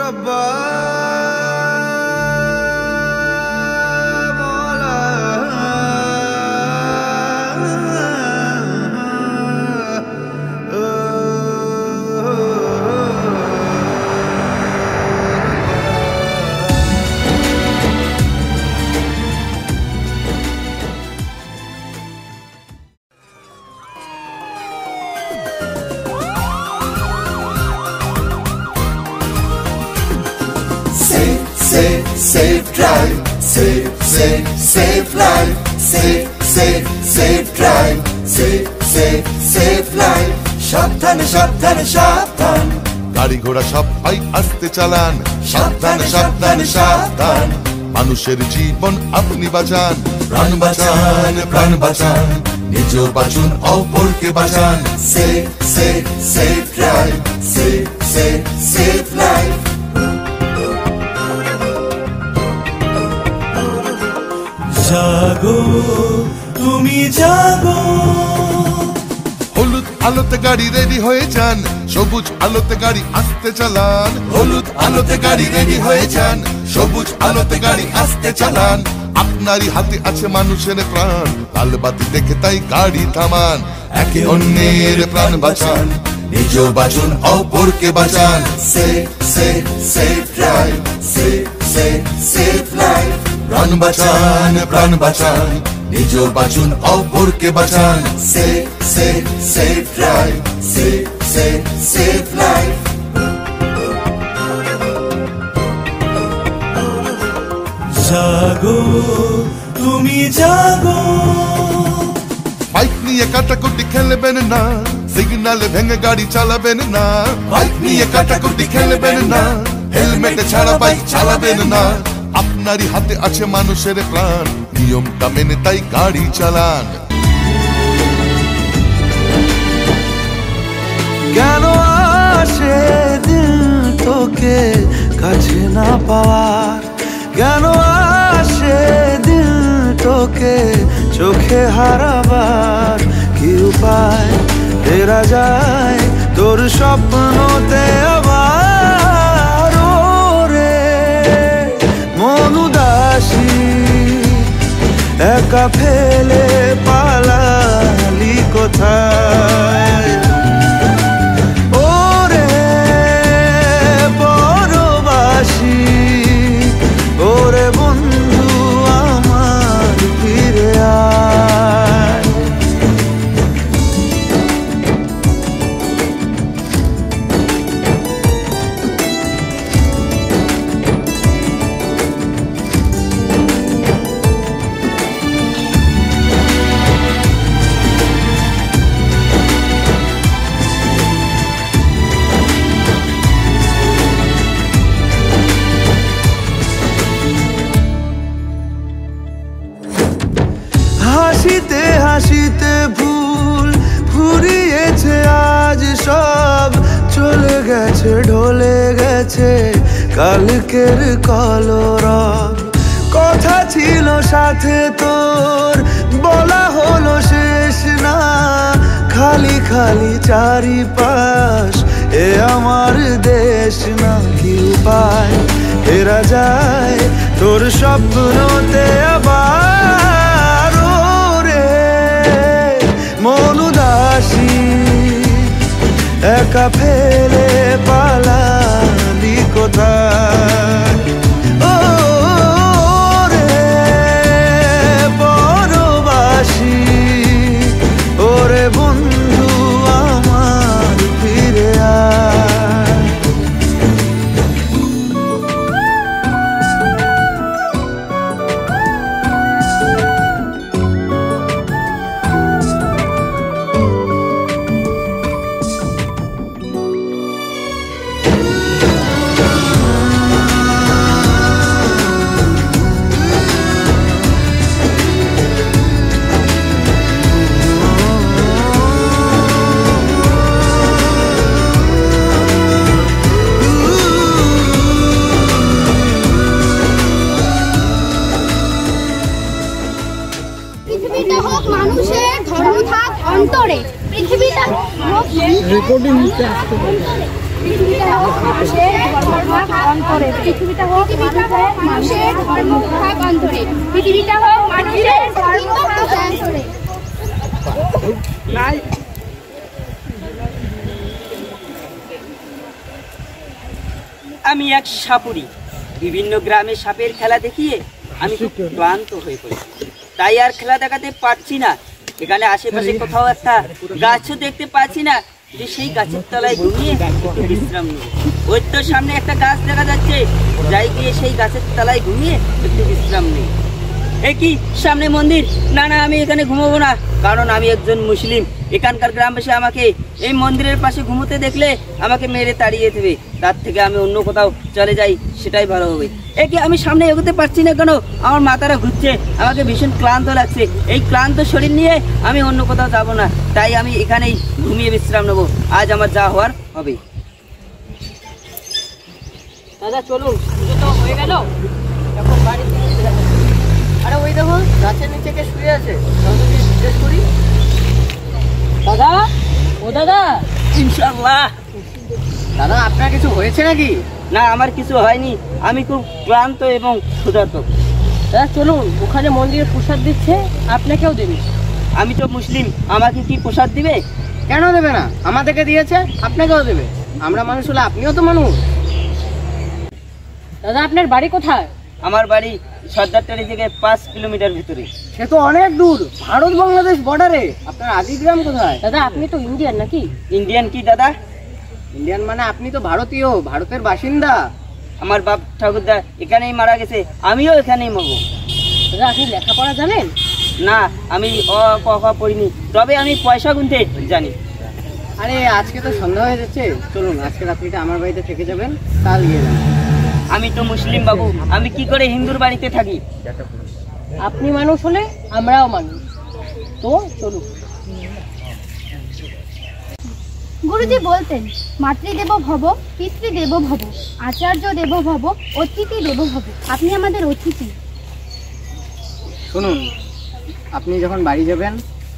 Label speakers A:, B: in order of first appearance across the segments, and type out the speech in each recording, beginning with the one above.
A: रब्बा
B: Safe drive, safe life, safe drive, safe life. সাবধানে সাবধানে সাবধান,
C: গাড়ি ঘোড়া সবাই আস্তে চালান।
B: সাবধানে সাবধানে সাবধান,
C: মানুষের জীবন আপনি বাঁচান।
B: প্রাণ বাঁচান প্রাণ বাঁচান, নিজেও বাঁচুন অপরকে বাঁচান। safe drive, safe life. জাগো তুমি জাগো,
C: হলুদ আলোতে গাড়ি রেডি হয়ে যান, সবুজ আলোতে গাড়ি আস্তে চালান।
B: হলুদ আলোতে গাড়ি রেডি হয়ে যান, সবুজ আলোতে গাড়ি আস্তে চালান।
C: আপনারই হাতে আছে মানুষের প্রাণ, লাল বাতি দেখে তাই গাড়ি থামান।
B: একে অন্যের প্রাণ বাঁচান, নিজেও বাঁচুন অপরকে বাঁচান। safe drive, safe life. প্রাণ বাঁচান প্রাণ বাঁচান, নিজেও বাঁচুন অপরকে বাঁচান। safe drive, safe life. জাগো তুমি জাগো,
C: বাইক নিয়ে কাটাকুটি খেলবেন না, সিগনালে ভেঙে গাড়ি চালাবেন না।
B: বাইক নিয়ে কাটাকুটি খেলবেন না,
C: হেলমেট ছাড়া বাইক চালাবেন না। আপনারই হাতে আছে মানুষের প্রাণ, নিয়মটা মেনে তাই গাড়ি চালান।
A: কেন আসে দিল তোকে কাছে না পাওয়ার, কেন আসে দিল তোকে চোখে হারাবার। কি উপায় ফেরা যায় তোর স্বপ্নতে আবার। ওরে মন উদাসী একা ফেলে পালালি কোথায়। ওরে পরবাসী, ওরে বন্ধু আমার ফিরে আয়। হাসিতে হাসিতে ভুল ফুরিয়েছে আজ সব, চলে গেছে ঢলে গেছে কালকের কলরব। কথা ছিল সাথে তোর বলা হলো শেষ না, খালি খালি চারিপাশ এ আমার দেশ না। কি উপায় ফেরা যায় তোর স্বপ্নতে আবার। মন উদাসী একা ফেলে পালালি কোথায়। ও রে পরবাসী, ওরে বন্ধু আমার ফিরে আয়।
D: অন্তরে পৃথিবীটা রেকর্ডিং হচ্ছে, পৃথিবীটা হোক মানুষের ধর্ম অন্তরে, পৃথিবীটা হোক মানুষের ধর্ম থাক অন্তরে, পৃথিবীটা হোক মানুষের ধর্ম থাক অন্তরে।
E: আমি এক সাপুরি, বিভিন্ন গ্রামে সাপের খেলা দেখিয়ে আমি খুব ক্লান্ত হয়ে পড়েছি, তাই আর খেলা দেখাতে পারছি না। এখানে আশেপাশে কোথাও একটা গাছও দেখতে পাচ্ছি না যে সেই গাছের তলায় ঘুমিয়ে একটু বিশ্রাম নেব। ওই তো সামনে একটা গাছ দেখা যাচ্ছে, যাই গিয়ে সেই গাছের তলায় ঘুমিয়ে একটু বিশ্রাম নেই। কি সামনে মন্দির? না না, আমি এখানে ঘুমাবো না, কারণ আমি একজন মুসলিম। এখানকার গ্রামবাসী আমাকে এই মন্দিরের পাশে ঘুমোতে দেখলে আমাকে মেরে তাড়িয়ে দেবে, তার থেকে আমি অন্য কোথাও চলে যাই, সেটাই ভালো হবে। কি আমি সামনে এগোতে পারছি না কেন? আমার মাথাটা ঘুরছে, আমাকে ভীষণ ক্লান্ত লাগছে। এই ক্লান্ত শরীর নিয়ে আমি অন্য কোথাও যাব না, তাই আমি এখানেই ঘুমিয়ে বিশ্রাম নেবো। আজ আমার যা হওয়ার হবে। দাদা চলুন, পুজো তো হয়ে গেল, এখন বাড়ি ফিরে যাবো। আরে ওই দেখো গাছের নিচে কে শুয়ে আছে, জিজ্ঞেস করি। দাদা, ও দাদা। ইনশাআল্লাহ। দাদা আপনার কিছু হয়েছে নাকি? না, আমার কিছু হয়নি, আমি খুব ক্লান্ত এবং ক্ষুধার্ত। দাদা চলুন, ওখানে মন্দিরে প্রসাদ দিচ্ছে, আপনাকেও দেবে। আমি তো মুসলিম, আমাকে কি প্রসাদ দিবে? কেন দেবে না? আমাদেরকে দিয়েছে, আপনাকেও দেবে। আমরা মানুষ হলে আপনিও তো মানুষ। দাদা আপনার বাড়ি কোথায়? আমার বাড়ি সর্দারটারি থেকে 5 কিলোমিটার ভিতরে। সে তো অনেক দূর, ভারত বাংলাদেশ বর্ডারে। আপনার আদি গ্রাম কোথায়? দাদা আপনি তো ইন্ডিয়ান নাকি? ইন্ডিয়ান কি দাদা? ইন্ডিয়ান মানে আপনি তো ভারতীয়, ভারতের বাসিন্দা। আমার বাপ ঠাকুরদা এখানেই মারা গেছে, আমিও এখানেই মরবো। দাদা আপনি লেখাপড়া জানেন? না, আমি অ ক খ পড়িনি, তবে আমি পয়সা গুনতে জানি। আরে আজকে তো সন্ধ্যা হয়ে যাচ্ছে, চলুন আজকে রাত্রিটা আমার বাড়িতে থেকে যাবেন, কাল গিয়ে যাবেন। আমি তো মুসলিম বাবু, আমি কি করে হিন্দুর বাড়িতে থাকি? আপনি মানুষ হলে আমরাও মানুষ, তো চলুন।
D: গুরুজি বলতেন, মাতৃদেব ভব, পিতৃদেব ভব, আচার্য দেব ভব, অতিথি দেব ভব। আপনি আমাদের অতিথি।
E: শুনুন, আপনি যখন বাড়ি যাবেন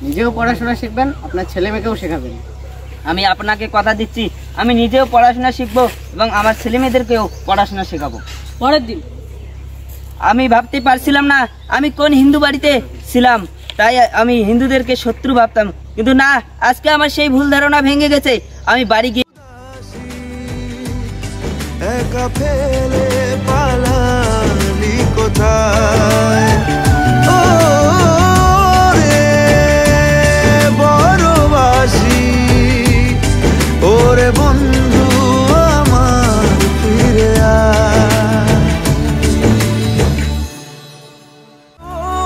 E: নিজেও পড়াশোনা শিখবেন, আপনার ছেলে মেয়েকেও শেখাবেন। আমি আপনাকে কথা দিচ্ছি, আমি নিজেও পড়াশোনা শিখবো এবং আমার ছেলে মেয়েদেরকেও পড়াশোনা শেখাবো। পরের দিন আমি ভাবতে পারছিলাম না আমি কোন হিন্দু বাড়িতে ছিলাম, তাই আমি হিন্দুদেরকে শত্রু ভাবতাম, কিন্তু না, আজকে আমার সেই ভুল ধারণা ভেঙে গেছে। আমি বাড়ি গিয়ে
A: একা ফেলে পালালি কোথায়? ও রে বড়বাসি, ওরে বন্ধু আমার ফিরে আয়।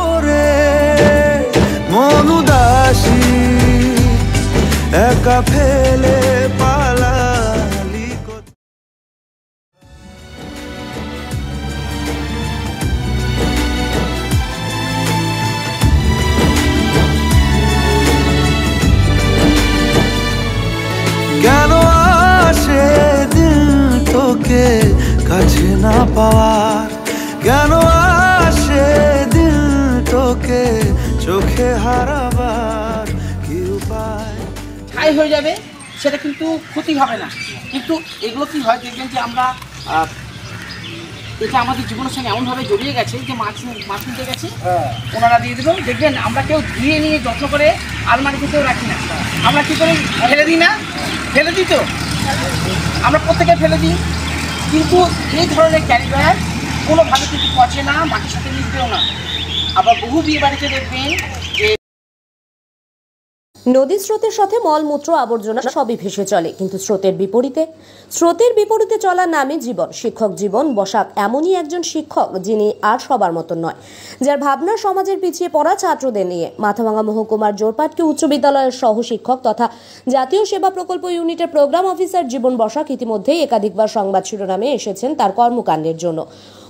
A: ওরে মনুদাসী, একা ফেলে পালালি কোথায়? কেন আসে দিল তোকে কাছে না পাওয়ার? কেন আসে দিল তোকে চোখে হারাবার? কি উপায়?
F: ছাই হয়ে যাবে, সেটা কিন্তু ক্ষতি হবে না। কিন্তু এগুলো কি হয় দেখবেন যে আমরা এটা আমাদের জীবনের সঙ্গে এমনভাবে জড়িয়ে গেছে যে মাছ কিনতে গেছে, ওনারা দিয়ে দেবেন, দেখবেন আমরা কেউ ধুয়ে নিয়ে যত্ন করে আলমারিতে কেউ রাখি না। আমরা কী করে ফেলে দিই না? ফেলে দিই তো, আমরা প্রত্যেকে ফেলে দিই। কিন্তু এই ধরনের ক্যারি ব্যাগ কোনোভাবে কিন্তু পচে না, মাটির সাথে মিশবেও না। আবার বহু বিয়ে বাড়িতে দেখবেন যে
G: নদীর স্রোতের সাথে মলমূত্র আবর্জনা সবই ভেসে চলে, কিন্তু স্রোতের বিপরীতে চলার নামে জীবন। শিক্ষক জীবন বসাক এমনই একজন শিক্ষক যিনি আর সবার মতন নয়, যার ভাবনা সমাজের পিছিয়ে পড়া ছাত্রদের নিয়ে। মাথাভাঙ্গা মহকুমার জোরপাটকি উচ্চ বিদ্যালয়ের সহ শিক্ষক তথা জাতীয় সেবা প্রকল্প ইউনিটের প্রোগ্রাম অফিসার জীবন বসাক ইতিমধ্যেই একাধিকবার সংবাদ শিরোনামে এসেছেন তার কর্মকাণ্ডের জন্য।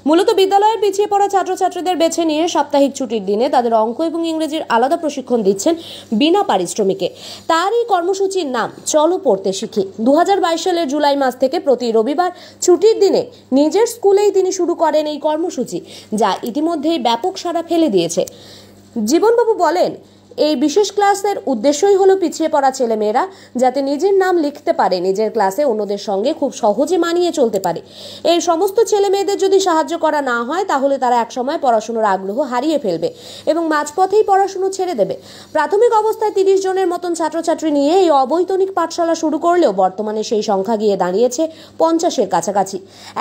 G: মূলত বিদ্যালয়ের পিছিয়ে পড়া ছাত্রছাত্রীদের বেছে নিয়ে সাপ্তাহিক ছুটির দিনে তাদের অঙ্ক এবং ইংরেজির আলাদা প্রশিক্ষণ দিচ্ছেন বিনা পারিশ্রমিকে। তার এই কর্মসূচির নাম চলো পড়তে শিখি। 2022 সালের জুলাই মাস থেকে প্রতি রবিবার ছুটির দিনে নিজের স্কুলেই তিনি শুরু করেন এই কর্মসূচি, যা ইতিমধ্যেই ব্যাপক সাড়া ফেলে দিয়েছে। জীবনবাবু বলেন, এই বিশেষ ক্লাসের উদ্দেশ্যই হলো পিছিয়ে পড়া ছেলেমেয়েরা যাতে নিজের নাম লিখতে পারে, নিজের ক্লাসে অন্যদের সঙ্গে খুব সহজে মানিয়ে চলতে পারে। এই সমস্ত ছেলেমেয়েদের যদি সাহায্য করা না হয় তাহলে তারা একসময় পড়াশোনার আগ্রহ হারিয়ে ফেলবে এবং মাঝপথেই পড়াশোনা ছেড়ে দেবে। প্রাথমিক অবস্থায় 30 জনের মতন ছাত্রছাত্রী নিয়ে এই অবৈতনিক পাঠশালা শুরু করলেও বর্তমানে সেই সংখ্যা গিয়ে দাঁড়িয়েছে 50-এর কাছাকাছি।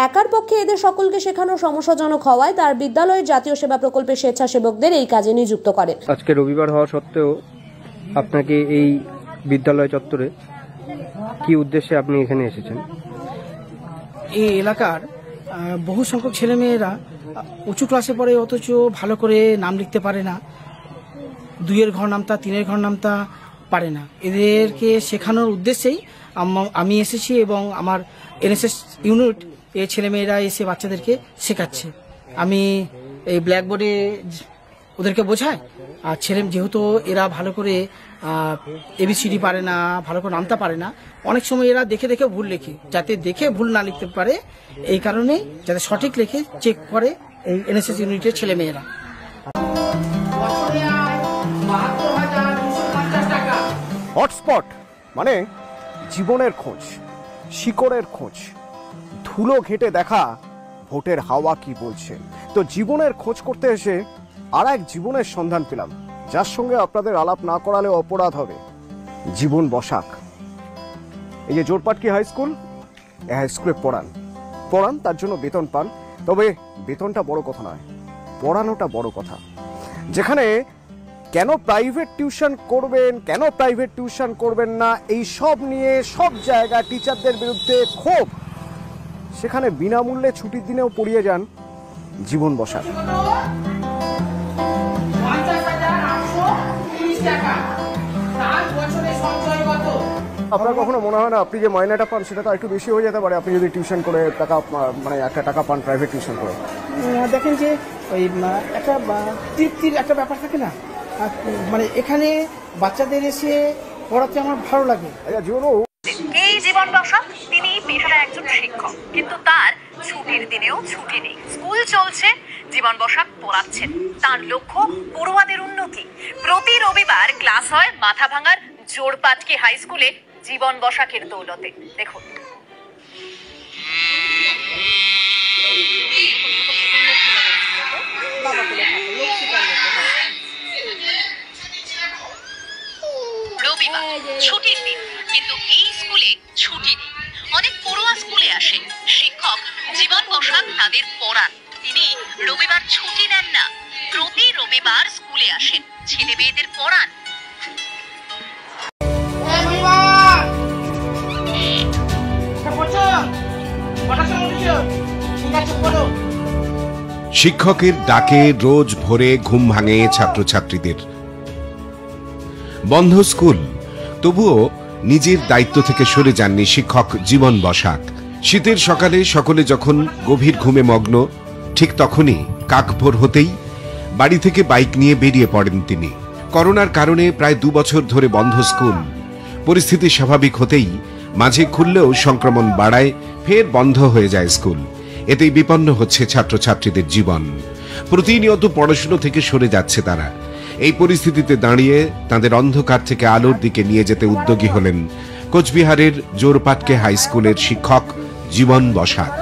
G: একার পক্ষে এদের সকলকে শেখানো সমস্যাজনক হওয়ায় তার বিদ্যালয়ের জাতীয় সেবা প্রকল্পের স্বেচ্ছাসেবকদের এই কাজে নিযুক্ত করেন।
H: আজকে রবিবার হওয়া সত্ত্বেও আপনাকে এই বিদ্যালয় চত্বরে কি উদ্দেশ্যে আপনি এখানে এসেছেন?
F: এই এলাকার বহু সংখ্যক ছেলেমেয়েরা উঁচু ক্লাসে পড়ে অথচ ভালো করে নাম লিখতে পারে না, 2-এর ঘর নামতা 3-এর ঘর নামতা পারে না। এদেরকে শেখানোর উদ্দেশ্যেই আমি এসেছি এবং আমার এনএসএস ইউনিট এই ছেলেমেয়েরা এসে বাচ্চাদেরকে শেখাচ্ছে। আমি এই ব্ল্যাকবোর্ডে ওদেরকে বোঝাই, আর যেহেতু এরা ভালো করে এবিসিডি পারে না, ভালো করে নামতা পারে না, অনেক সময় এরা দেখে দেখে ভুল লেখে, যাতে দেখে ভুল না লিখতে পারে এই কারণে যাতে সঠিক লেখে চেক করে এই এনএসএস ইউনিটের ছেলেমেয়েরা।
I: হটস্পট মানে জীবনের খোঁজ, শিকড়ের খোঁজ, ধুলো ঘেটে দেখা ভোটের হাওয়া কি বলছে। তো জীবনের খোঁজ করতে এসে আর এক জীবনের সন্ধান পেলাম, যার সঙ্গে আপনাদের আলাপ না করালে অপরাধ হবে। জীবন বসাক। এই যে জোরপাটকি হাই স্কুল, এই হাই স্কুলে পড়ান, তার জন্য বেতন পান। তবে বেতনটা বড় কথা নয়, পড়ানোটা বড় কথা। যেখানে কেন প্রাইভেট টিউশন করবেন না এই সব নিয়ে সব জায়গা টিচারদের বিরুদ্ধে ক্ষোভ, সেখানে বিনামূল্যে ছুটির দিনেও পড়িয়ে যান জীবন বসাক। আপনার কখনো মনে হয় না আপনি যে মাইনেটা পান সেটা তো একটু বেশি হয়ে যেতে পারে আপনি যদি টিউশন করে টাকা মানে একটা টাকা পান প্রাইভেট টিউশন করে?
F: দেখেন যে ওই একটা তৃপ্তির একটা ব্যাপার থাকে না, মানে এখানে বাচ্চাদের এসে পড়াতে আমার ভালো লাগে।
J: এই জীবন বসাক তিনি পেশায় একজন শিক্ষক, কিন্তু তার ছুটির দিনেও ছুটি নেই। স্কুল চলছে, জীবন বসাক পড়াচ্ছেন। তার লক্ষ্য পড়ুয়াদের উন্নতি। প্রতি রবিবার ক্লাস হয় মাথাভাঙার জোরপাটকি হাই স্কুলে জীবন বসাকের দৌলতে। দেখুন, রবিবার ছুটির দিন, কিন্তু এই স্কুলে ছুটি নেই। অনেক পড়ুয়া স্কুলে আসে, শিক্ষক জীবন বসাক তাদের পড়ান। তিনি রবিবার ছুটি নেন না, প্রতি রবিবার স্কুলে আসেন, ছেলে মেয়েদের পড়ান।
K: শিক্ষকের ডাকে রোজ ভোরে ঘুম ভাঙে ছাত্রছাত্রীদের। বন্ধ স্কুল, তবুও নিজের দায়িত্ব থেকে সরে যাননি শিক্ষক জীবন বসাক। শীতের সকালে সকলে যখন গভীর ঘুমে মগ্ন, ঠিক তখনই কাকভোর হতেই বাড়ি থেকে বাইক নিয়ে বেরিয়ে পড়েন তিনি। করোনার কারণে প্রায় 2 বছর ধরে বন্ধ স্কুল। পরিস্থিতি স্বাভাবিক হতেই মাঝে খুললেও সংক্রমণ বাড়ায়, ফের বন্ধ হয়ে যায় স্কুল। এতেই বিপন্ন হচ্ছে ছাত্রছাত্রীদের জীবন। প্রতিনিয়ত পড়াশুনো থেকে সরে যাচ্ছে তারা। এই পরিস্থিতিতে দাঁড়িয়ে তাদের অন্ধকার থেকে আলোর দিকে নিয়ে যেতে উদ্যোগী হলেন কোচবিহারের জোরপাটকে হাই স্কুলের শিক্ষক জীবন বসাক।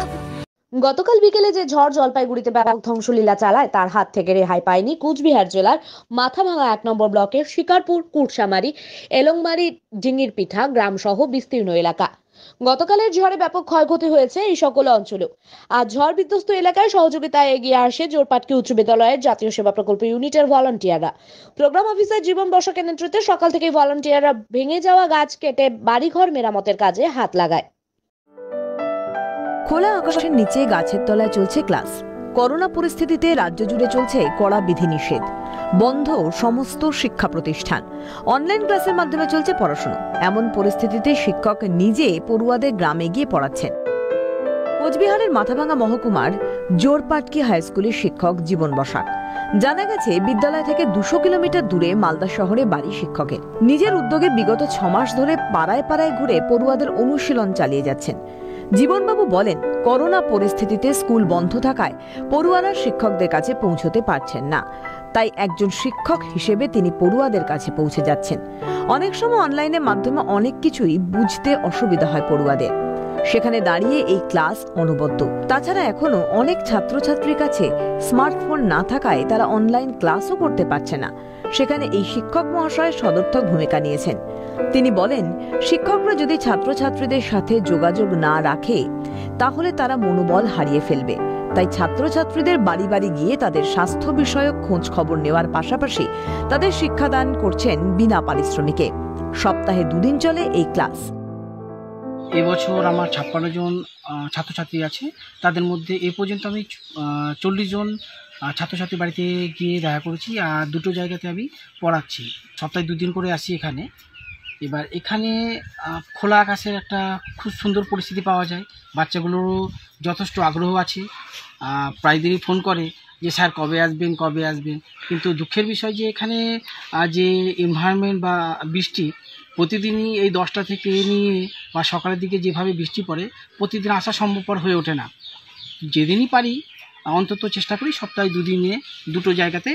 G: গতকাল বিকেলে যে ঝড় জলপাইগুড়িতে ব্যাপক ধ্বংসলীলা চালায় তার হাত থেকে রেহাই পায়নি কোচবিহার জেলার মাথাভাঙা 1 নম্বর ব্লকের শিকারপুর, কুটসামারি, এলংমারি, ডিঙির পিঠা গ্রাম সহ বিস্তীর্ণ এলাকা। গতকালের ঝড়ে ব্যাপক ক্ষয়ক্ষতি হয়েছে এই সকল অঞ্চলেও। আজ ঝড় বিধ্বস্ত এলাকায় সহযোগিতায় এগিয়ে আসে জোরপাটকি উচ্চ বিদ্যালয়ের জাতীয় সেবা প্রকল্প ইউনিটের ভলান্টিয়াররা। প্রোগ্রাম অফিসার জীবন বসাকের নেতৃত্বে সকাল থেকেই ভলান্টিয়াররা ভেঙে যাওয়া গাছ কেটে বাড়িঘর মেরামতের কাজে হাত লাগায়।
L: খোলা আকাশের নিচে গাছের তলায় চলছে ক্লাস। করোনা পরিস্থিতিতে রাজ্য জুড়ে চলছে কড়া বিধিনিষেধ। বন্ধ সমস্ত শিক্ষা প্রতিষ্ঠান। অনলাইন ক্লাসের মাধ্যমে চলছে পড়াশোনা। এমন পরিস্থিতিতে শিক্ষক নিজে পড়ুয়াদের গ্রামে গিয়ে পড়াচ্ছেন। কোচবিহারের মাথাভাঙা মহকুমার জোরপাটকি হাই স্কুলের শিক্ষক জীবন বসাক। জানা গেছে বিদ্যালয় থেকে 200 কিলোমিটার দূরে মালদা শহরে বাড়ি শিক্ষকের। নিজের উদ্যোগে বিগত 6 মাস ধরে পাড়ায় পাড়ায় ঘুরে পড়ুয়াদের অনুশীলন চালিয়ে যাচ্ছেন। জীবনবাবু বলেন, করোনা পরিস্থিতিতে স্কুল বন্ধ থাকায় পড়ুয়ারা শিক্ষকদের কাছে পৌঁছতে পারছেন না। তাই একজন শিক্ষক হিসেবে তিনি পড়ুয়াদের কাছে পৌঁছে যাচ্ছেন। অনেক সময় অনলাইনের মাধ্যমে অনেক কিছুই বুঝতে অসুবিধা হয় পড়ুয়াদের, সেখানে দাঁড়িয়ে এই ক্লাস অনবদ্য। তাছাড়া এখনো অনেক ছাত্রছাত্রীর কাছে স্মার্টফোন না থাকায় তারা অনলাইন ক্লাসও করতে পারছে না। সেখানে এই শিক্ষক মহাশয় সদর্থক ভূমিকা নিয়েছেন। তিনি বলেন, শিক্ষকরা যদি ছাত্রছাত্রীদের সাথে যোগাযোগ না রাখে তাহলে তারা মনোবল হারিয়ে ফেলবে। তাই ছাত্রছাত্রীদের বাড়ি বাড়ি গিয়ে তাদের স্বাস্থ্য বিষয়ক খোঁজ খবর নেওয়ার পাশাপাশি তাদের শিক্ষাদান করছেন বিনা পারিশ্রমিকে। সপ্তাহে 2 দিন চলে এই ক্লাস।
F: এবছর আমার 56 জন ছাত্রছাত্রী আছে। তাদের মধ্যে এ পর্যন্ত আমি 40 জন ছাত্রছাত্রী বাড়িতে গিয়ে দেখা করেছি, আর 2টো জায়গাতে আমি পড়াচ্ছি। সপ্তাহে 2 দিন করে আসি এখানে। এবার এখানে খোলা আকাশের একটা খুব সুন্দর পরিস্থিতি পাওয়া যায়। বাচ্চাগুলোরও যথেষ্ট আগ্রহ আছে, প্রায় দিনই ফোন করে যে স্যার কবে আসবেন কবে আসবেন। কিন্তু দুঃখের বিষয় যে এখানে যে এনভায়রনমেন্ট বা বৃষ্টি, প্রতিদিনই এই 10টা থেকে নিয়ে বা সকালের দিকে যেভাবে বৃষ্টি পড়ে, প্রতিদিন আসা সম্ভবপর হয়ে ওঠে না। যেদিনই পারি অন্তত চেষ্টা করি সপ্তাহে 2 দিনে 2টো জায়গাতে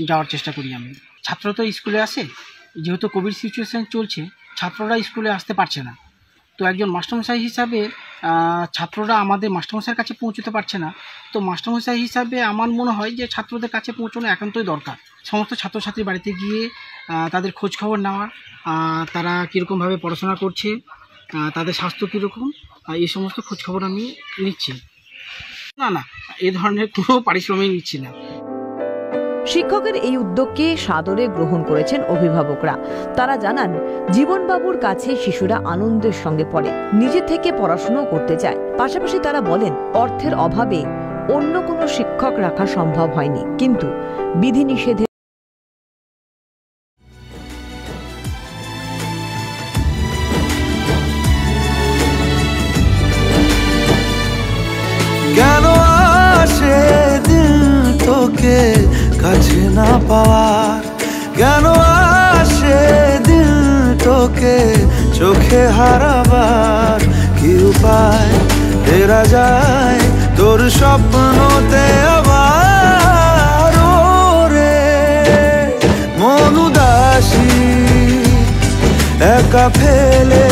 F: যাওয়ার চেষ্টা করি আমি। ছাত্ররা তো স্কুলে আসে, যেহেতু কোভিড সিচুয়েশান চলছে ছাত্ররা স্কুলে আসতে পারছে না। তো একজন মাস্টারমশাই হিসাবে ছাত্ররা আমাদের মাস্টারমশাইয়ের কাছে পৌঁছতে পারছে না। তো মাস্টারমশাই হিসাবে আমার মনে হয় যে ছাত্রদের কাছে পৌঁছানো একান্তই দরকার। সমস্ত ছাত্রছাত্রী বাড়িতে গিয়ে তাদের খোঁজ খবর নেওয়া, তারা কীরকমভাবে পড়াশোনা করছে, তাদের স্বাস্থ্য কীরকম, এই সমস্ত খোঁজ খবর আমি নিচ্ছি। না, এ ধরনের কোনো পারিশ্রমিক নিচ্ছি না।
L: শিক্ষকের এই উদ্যোগকে সাদরে গ্রহণ করেছেন অভিভাবকরা। তারা জানান, জীবনবাবুর কাছে শিশুরা আনন্দের সঙ্গে পড়ে, নিজে থেকে পড়াশোনা করতে চায়। পাশাপাশি তারা বলেন, অর্থের অভাবে অন্য কোনো শিক্ষক রাখা সম্ভব হয়নি, কিন্তু বিধিনিষেধে
A: কেন আসে দিল তোকে কাছে না পাওয়ার, কেন আসে দিল তোকে চোখে হারাবার, কি উপায় ফেরা যায় তোর স্বপ্নতে আবার। ওরে মন উদাসী একা ফেলে